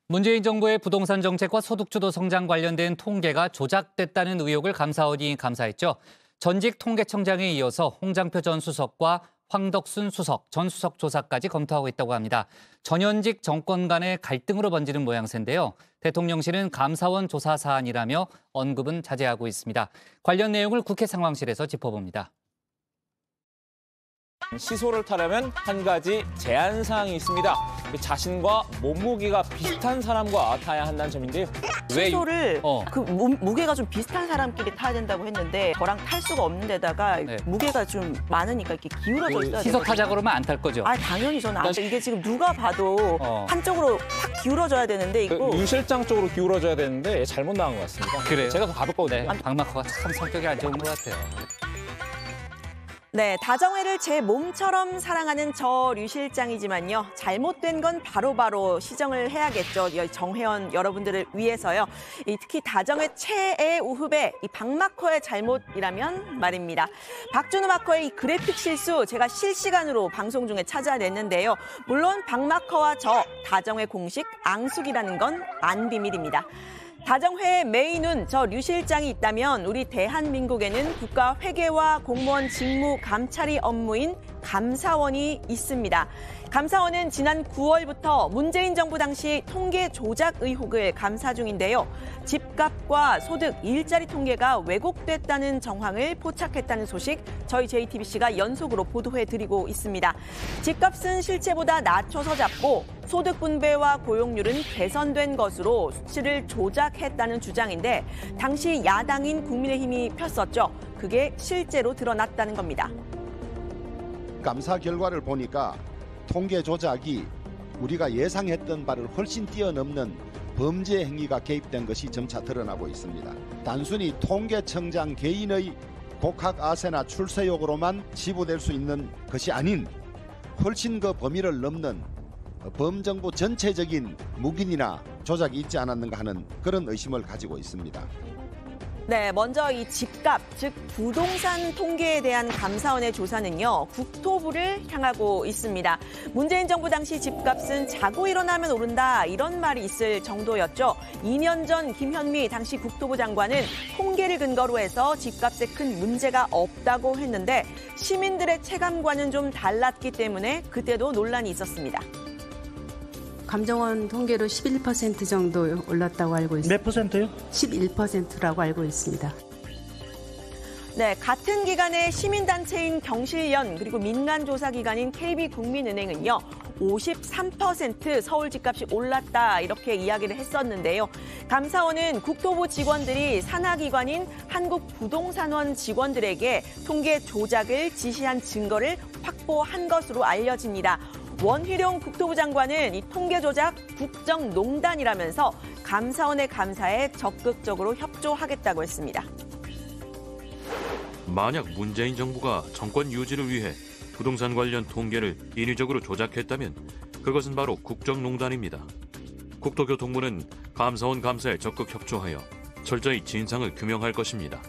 문재인 정부의 부동산 정책과 소득주도 성장 관련된 통계가 조작됐다는 의혹을 감사원이 감사했죠. 전직 통계청장에 이어서 홍장표 전 수석과 황덕순 수석, 전 수석 조사까지 검토하고 있다고 합니다. 전현직 정권 간의 갈등으로 번지는 모양새인데요. 대통령실은 감사원 조사 사안이라며 언급은 자제하고 있습니다. 관련 내용을 국회 상황실에서 짚어봅니다. 시소를 타려면 한 가지 제한 사항이 있습니다. 자신과 몸무게가 비슷한 사람과 타야 한다는 점인데요. 시소를 무게가 좀 비슷한 사람끼리 타야 된다고 했는데 저랑 탈 수가 없는 데다가 무게가 좀 많으니까 이렇게 기울어져 있어야 돼요. 시소 타자 그러면 안 탈 거죠? 당연히 저는 안 돼. 이게 지금 누가 봐도 한쪽으로 확 기울어져야 되는데 이거 유 실장 쪽으로 기울어져야 되는데 잘못 나온 것 같습니다. 그래요? 제가 더 가볍거든요. 박마커가 참 성격이 안 좋은 것 같아요. 네, 다정회를 제 몸처럼 사랑하는 저 류 실장이지만요. 잘못된 건 바로바로 시정을 해야겠죠. 정회원 여러분들을 위해서요. 특히 다정회 최애 우후배 이 박마커의 잘못이라면 말입니다. 박준우 마커의 이 그래픽 실수 제가 실시간으로 방송 중에 찾아냈는데요. 물론 박마커와 저 다정회 공식 앙숙이라는 건 안 비밀입니다. 다정회의 메인은 저 류 실장이 있다면 우리 대한민국에는 국가회계와 공무원 직무 감찰이 업무인 감사원이 있습니다. 감사원은 지난 9월부터 문재인 정부 당시 통계 조작 의혹을 감사 중인데요. 집값과 소득, 일자리 통계가 왜곡됐다는 정황을 포착했다는 소식 저희 JTBC가 연속으로 보도해드리고 있습니다. 집값은 실제보다 낮춰서 잡고 소득 분배와 고용률은 개선된 것으로 수치를 조작했다는 주장인데 당시 야당인 국민의힘이 폈었죠. 그게 실제로 드러났다는 겁니다. 감사 결과를 보니까 통계 조작이 우리가 예상했던 바를 훨씬 뛰어넘는 범죄 행위가 개입된 것이 점차 드러나고 있습니다. 단순히 통계청장 개인의 곡학 아세나 출세욕으로만 치부될 수 있는 것이 아닌 훨씬 그 범위를 넘는 범정부 전체적인 묵인이나 조작이 있지 않았는가 하는 그런 의심을 가지고 있습니다. 네, 먼저 이 집값, 즉 부동산 통계에 대한 감사원의 조사는요. 국토부를 향하고 있습니다. 문재인 정부 당시 집값은 자고 일어나면 오른다 이런 말이 있을 정도였죠. 2년 전 김현미 당시 국토부 장관은 통계를 근거로 해서 집값에 큰 문제가 없다고 했는데 시민들의 체감과는 좀 달랐기 때문에 그때도 논란이 있었습니다. 감정원 통계로 11% 정도 올랐다고 알고 있습니다. 몇 퍼센트요? 11%라고 알고 있습니다. 네, 같은 기간에 시민단체인 경실련 그리고 민간조사기관인 KB국민은행은요. 53% 서울 집값이 올랐다 이렇게 이야기를 했었는데요. 감사원은 국토부 직원들이 산하기관인 한국부동산원 직원들에게 통계 조작을 지시한 증거를 확보한 것으로 알려집니다. 원희룡 국토부 장관은 이 통계 조작 국정농단이라면서 감사원의 감사에 적극적으로 협조하겠다고 했습니다. 만약 문재인 정부가 정권 유지를 위해 부동산 관련 통계를 인위적으로 조작했다면 그것은 바로 국정농단입니다. 국토교통부는 감사원 감사에 적극 협조하여 철저히 진상을 규명할 것입니다.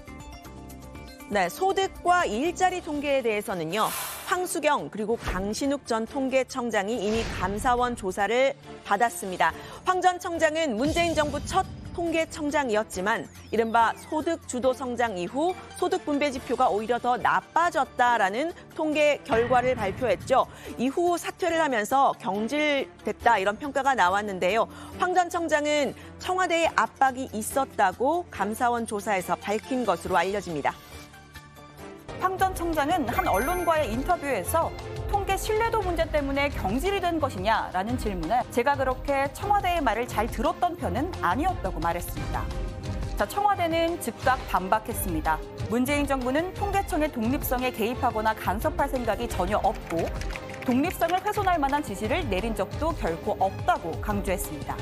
네, 소득과 일자리 통계에 대해서는요. 황수경 그리고 강신욱 전 통계청장이 이미 감사원 조사를 받았습니다. 황 전 청장은 문재인 정부 첫 통계청장이었지만 이른바 소득 주도 성장 이후 소득 분배 지표가 오히려 더 나빠졌다라는 통계 결과를 발표했죠. 이후 사퇴를 하면서 경질됐다 이런 평가가 나왔는데요. 황 전 청장은 청와대의 압박이 있었다고 감사원 조사에서 밝힌 것으로 알려집니다. 황 전 청장은 한 언론과의 인터뷰에서 통계 신뢰도 문제 때문에 경질이 된 것이냐라는 질문에 제가 그렇게 청와대의 말을 잘 들었던 편은 아니었다고 말했습니다. 청와대는 즉각 반박했습니다. 문재인 정부는 통계청의 독립성에 개입하거나 간섭할 생각이 전혀 없고 독립성을 훼손할 만한 지시를 내린 적도 결코 없다고 강조했습니다.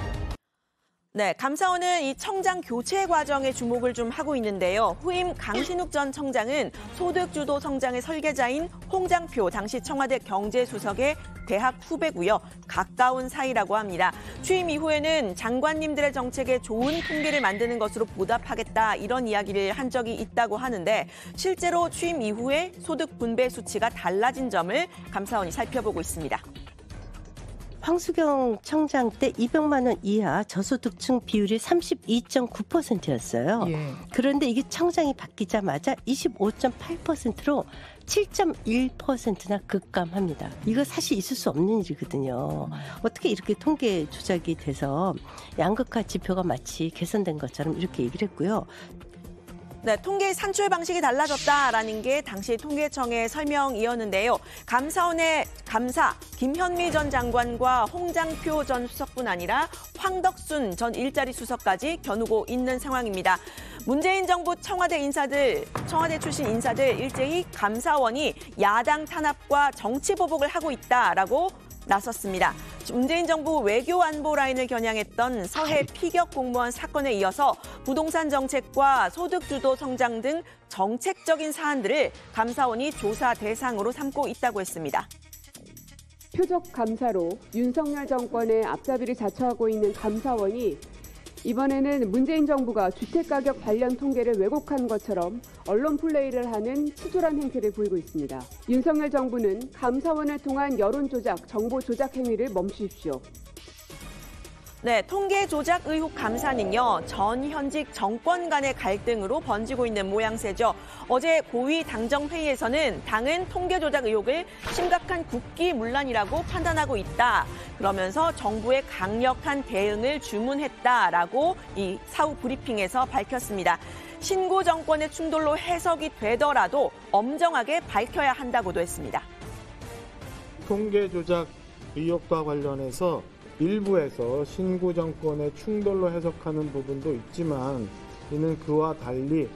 네, 감사원은 이 청장 교체 과정에 주목을 좀 하고 있는데요. 후임 강신욱 전 청장은 소득주도 성장의 설계자인 홍장표 당시 청와대 경제수석의 대학 후배고요. 가까운 사이라고 합니다. 취임 이후에는 장관님들의 정책에 좋은 통계를 만드는 것으로 보답하겠다 이런 이야기를 한 적이 있다고 하는데 실제로 취임 이후에 소득 분배 수치가 달라진 점을 감사원이 살펴보고 있습니다. 황수경 청장 때 200만 원 이하 저소득층 비율이 32.9%였어요. 예. 그런데 이게 청장이 바뀌자마자 25.8%로 7.1%나 급감합니다. 이거 사실 있을 수 없는 일이거든요. 어떻게 이렇게 통계 조작이 돼서 양극화 지표가 마치 개선된 것처럼 이렇게 얘기를 했고요. 네, 통계 산출 방식이 달라졌다라는 게 당시 통계청의 설명이었는데요. 감사원의 감사 김현미 전 장관과 홍장표 전 수석뿐 아니라 황덕순 전 일자리 수석까지 겨누고 있는 상황입니다. 문재인 정부 청와대 출신 인사들 일제히 감사원이 야당 탄압과 정치 보복을 하고 있다라고 나섰습니다. 문재인 정부 외교 안보 라인을 겨냥했던 서해 피격 공무원 사건에 이어서 부동산 정책과 소득 주도 성장 등 정책적인 사안들을 감사원이 조사 대상으로 삼고 있다고 했습니다. 표적 감사로 윤석열 정권의 앞잡이를 자처하고 있는 감사원이 이번에는 문재인 정부가 주택가격 관련 통계를 왜곡한 것처럼 언론 플레이를 하는 치졸한 행태를 보이고 있습니다. 윤석열 정부는 감사원을 통한 여론 조작, 정보 조작 행위를 멈추십시오. 네, 통계 조작 의혹 감사는요, 전 현직 정권 간의 갈등으로 번지고 있는 모양새죠. 어제 고위 당정회의에서는 당은 통계 조작 의혹을 심각한 국기문란이라고 판단하고 있다. 그러면서 정부의 강력한 대응을 주문했다라고 이 사후 브리핑에서 밝혔습니다. 신구 정권의 충돌로 해석이 되더라도 엄정하게 밝혀야 한다고도 했습니다. 통계 조작 의혹과 관련해서 일부에서 신구 정권의 충돌로 해석하는 부분도 있지만 이는 그와 달리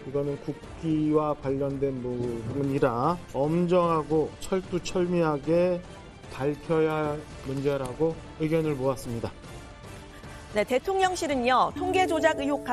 이거는 국기와 관련된 부분이라 엄정하고 철두철미하게 밝혀야 할 문제라고 의견을 모았습니다. 네, 대통령실은요, 통계 조작 의혹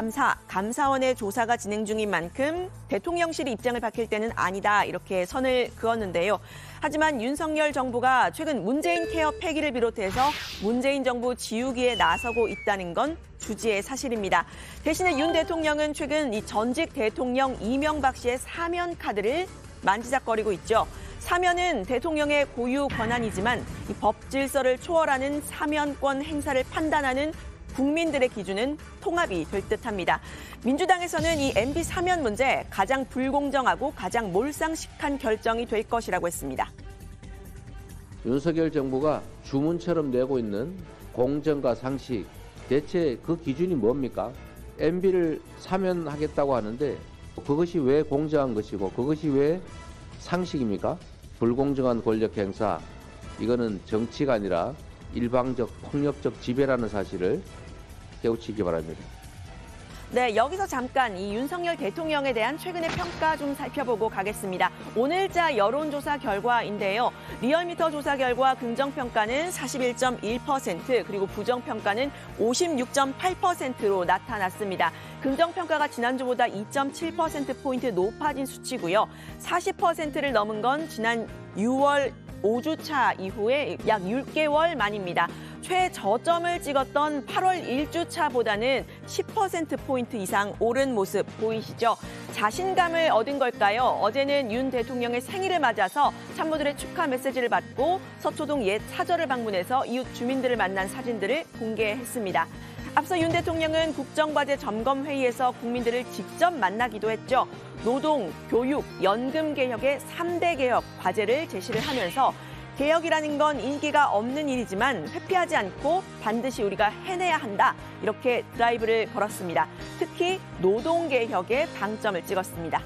감사원의 조사가 진행 중인 만큼 대통령실이 입장을 밝힐 때는 아니다 이렇게 선을 그었는데요. 하지만 윤석열 정부가 최근 문재인 케어 폐기를 비롯해서 문재인 정부 지우기에 나서고 있다는 건 주지의 사실입니다. 대신에 윤 대통령은 최근 이 전직 대통령 이명박 씨의 사면 카드를 만지작거리고 있죠. 사면은 대통령의 고유 권한이지만 이 법 질서를 초월하는 사면권 행사를 판단하는 국민들의 기준은 통합이 될 듯합니다. 민주당에서는 이 MB 사면 문제 가장 불공정하고 가장 몰상식한 결정이 될 것이라고 했습니다. 윤석열 정부가 주문처럼 내고 있는 공정과 상식, 대체 그 기준이 뭡니까? MB를 사면하겠다고 하는데 그것이 왜 공정한 것이고 그것이 왜 상식입니까? 불공정한 권력 행사, 이거는 정치가 아니라 일방적 폭력적 지배라는 사실을 깨우치기 바랍니다. 네, 여기서 잠깐 이 윤석열 대통령에 대한 최근의 평가 좀 살펴보고 가겠습니다. 오늘자 여론조사 결과인데요. 리얼미터 조사 결과 긍정평가는 41.1%, 그리고 부정평가는 56.8%로 나타났습니다. 긍정평가가 지난주보다 2.7%포인트 높아진 수치고요. 40%를 넘은 건 지난 6월 5주차 이후에 약 6개월 만입니다. 최저점을 찍었던 8월 1주차보다는 10%포인트 이상 오른 모습 보이시죠? 자신감을 얻은 걸까요? 어제는 윤 대통령의 생일을 맞아서 참모들의 축하 메시지를 받고 서초동 옛 사저를 방문해서 이웃 주민들을 만난 사진들을 공개했습니다. 앞서 윤 대통령은 국정과제 점검회의에서 국민들을 직접 만나기도 했죠. 노동, 교육, 연금 개혁의 3대 개혁 과제를 제시를 하면서 개혁이라는 건 인기가 없는 일이지만 회피하지 않고 반드시 우리가 해내야 한다. 이렇게 드라이브를 걸었습니다. 특히 노동 개혁에 방점을 찍었습니다.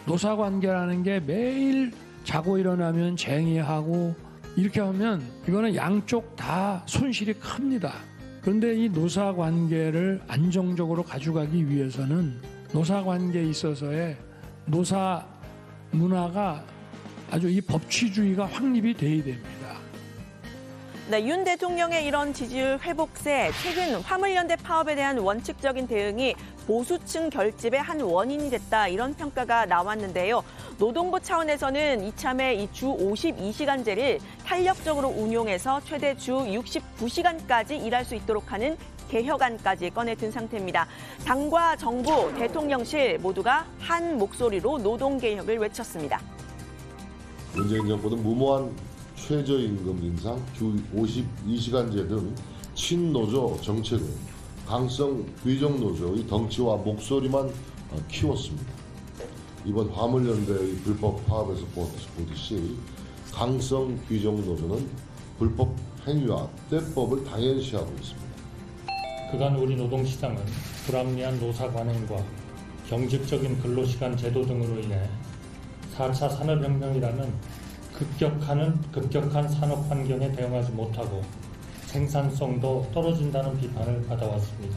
노사관계라는 게 매일 자고 일어나면 쟁의하고 이렇게 하면 이거는 양쪽 다 손실이 큽니다. 그런데 이 노사관계를 안정적으로 가져가기 위해서는 노사관계에 있어서의 노사 문화가 아주 이 법치주의가 확립이 돼야 됩니다. 네, 윤 대통령의 이런 지지율 회복세, 최근 화물연대 파업에 대한 원칙적인 대응이 보수층 결집의 한 원인이 됐다, 이런 평가가 나왔는데요. 노동부 차원에서는 이참에 이 주 52시간제를 탄력적으로 운용해서 최대 주 69시간까지 일할 수 있도록 하는 개혁안까지 꺼내든 상태입니다. 당과 정부, 대통령실 모두가 한 목소리로 노동개혁을 외쳤습니다. 문재인 정부는 무모한 최저임금 인상, 주 52시간제 등 친노조 정책을 강성 귀족노조의 덩치와 목소리만 키웠습니다. 이번 화물연대의 불법 파업에서 보듯이 강성 귀족노조는 불법 행위와 때법을 당연시하고 있습니다. 그간 우리 노동시장은 불합리한 노사 관행과 경직적인 근로시간 제도 등으로 인해 4차 산업혁명이라는 급격한 산업 환경에 대응하지 못하고 생산성도 떨어진다는 비판을 받아왔습니다.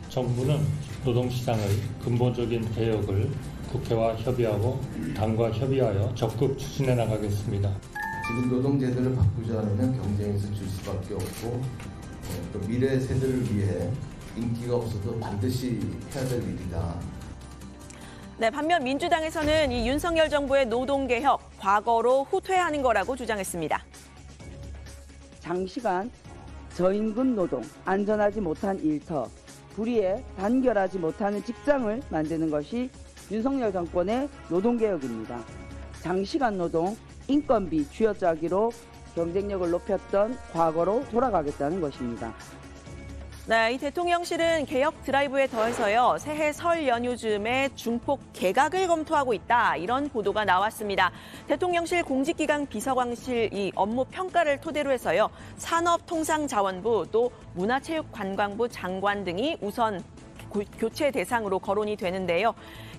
정부는 노동시장의 근본적인 개혁을 국회와 협의하고 당과 협의하여 적극 추진해 나가겠습니다. 지금 노동제도를 바꾸지 않으면 경쟁에서 질 수밖에 없고 또 미래 세대를 위해 인기가 없어도 반드시 해야 될 일이다. 네, 반면 민주당에서는 이 윤석열 정부의 노동개혁, 과거로 후퇴하는 거라고 주장했습니다. 장시간 저임금 노동, 안전하지 못한 일터, 불의에 단결하지 못하는 직장을 만드는 것이 윤석열 정권의 노동개혁입니다. 장시간 노동, 인건비 쥐어짜기로 경쟁력을 높였던 과거로 돌아가겠다는 것입니다. 네, 이 대통령실은 개혁 드라이브에 더해서요, 새해 설 연휴 즈음에 중폭 개각을 검토하고 있다, 이런 보도가 나왔습니다. 대통령실 공직기강 비서관실 이 업무 평가를 토대로 해서요, 산업통상자원부 또 문화체육관광부 장관 등이 우선 교체 대상으로 거론이 되는데요.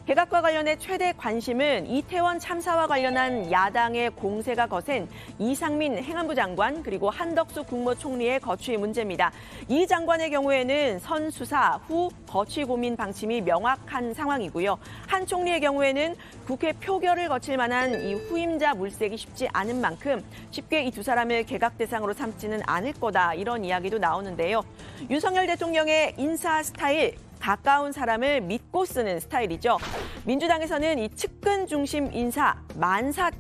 개각과 관련해 최대 관심은 이태원 참사와 관련한 야당의 공세가 거센 이상민 행안부 장관 그리고 한덕수 국무총리의 거취 문제입니다. 이 장관의 경우에는 선수사 후 거취 고민 방침이 명확한 상황이고요. 한 총리의 경우에는 국회 표결을 거칠 만한 이 후임자 물색이 쉽지 않은 만큼 쉽게 이 두 사람을 개각 대상으로 삼지는 않을 거다, 이런 이야기도 나오는데요. 윤석열 대통령의 인사 스타일, 가까운 사람을 믿고 쓰는 스타일이죠. 민주당에서는 이 측근 중심 인사, 만사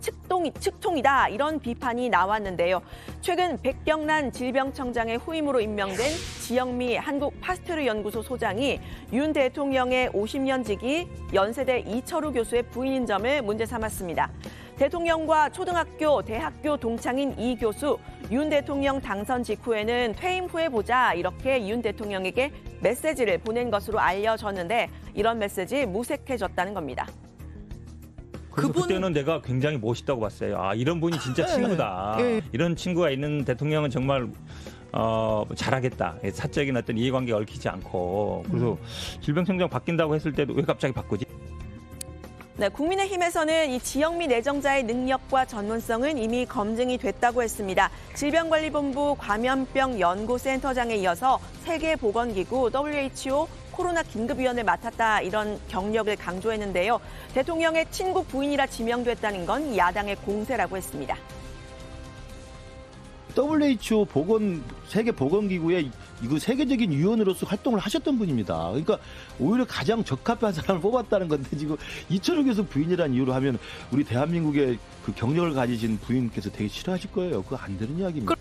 측통이다, 이런 비판이 나왔는데요. 최근 백경란 질병청장의 후임으로 임명된 지영미 한국파스트르연구소 소장이 윤 대통령의 50년 지기 연세대 이철우 교수의 부인인 점을 문제 삼았습니다. 대통령과 초등학교, 대학교 동창인 이 교수, 윤 대통령 당선 직후에는 퇴임 후에 보자, 이렇게 윤 대통령에게 메시지를 보낸 것으로 알려졌는데 이런 메시지 무색해졌다는 겁니다. 그때는 내가 굉장히 멋있다고 봤어요. 아, 이런 분이 진짜 친구다. 이런 친구가 있는 대통령은 정말 잘하겠다. 사적인 어떤 이해관계가 얽히지 않고. 그래서 질병청장 바뀐다고 했을 때도 왜 갑자기 바꾸지? 네, 국민의힘에서는 이 지영미 내정자의 능력과 전문성은 이미 검증이 됐다고 했습니다. 질병관리본부 감염병 연구센터장에 이어서 세계보건기구 WHO 코로나 긴급위원을 맡았다, 이런 경력을 강조했는데요. 대통령의 친구 부인이라 지명됐다는 건 야당의 공세라고 했습니다. WHO 세계보건기구의 이거 세계적인 위원으로서 활동을 하셨던 분입니다. 그러니까 오히려 가장 적합한 사람을 뽑았다는 건데, 지금 이철우 교수 부인이라는 이유로 하면 우리 대한민국의 그 경력을 가지신 부인께서 되게 싫어하실 거예요. 그거 안 되는 이야기입니다.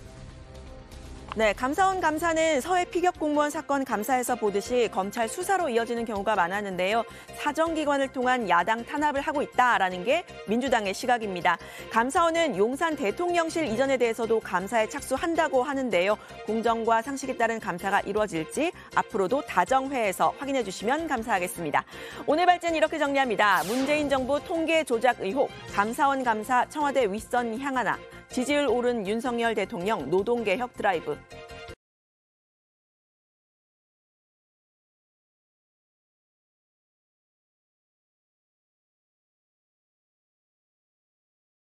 네, 감사원 감사는 서해 피격 공무원 사건 감사에서 보듯이 검찰 수사로 이어지는 경우가 많았는데요. 사정기관을 통한 야당 탄압을 하고 있다라는 게 민주당의 시각입니다. 감사원은 용산 대통령실 이전에 대해서도 감사에 착수한다고 하는데요. 공정과 상식에 따른 감사가 이루어질지 앞으로도 다정회에서 확인해 주시면 감사하겠습니다. 오늘 발제는 이렇게 정리합니다. 문재인 정부 통계 조작 의혹, 감사원 감사 청와대 윗선 향하나, 지지율 오른 윤석열 대통령 노동개혁 드라이브.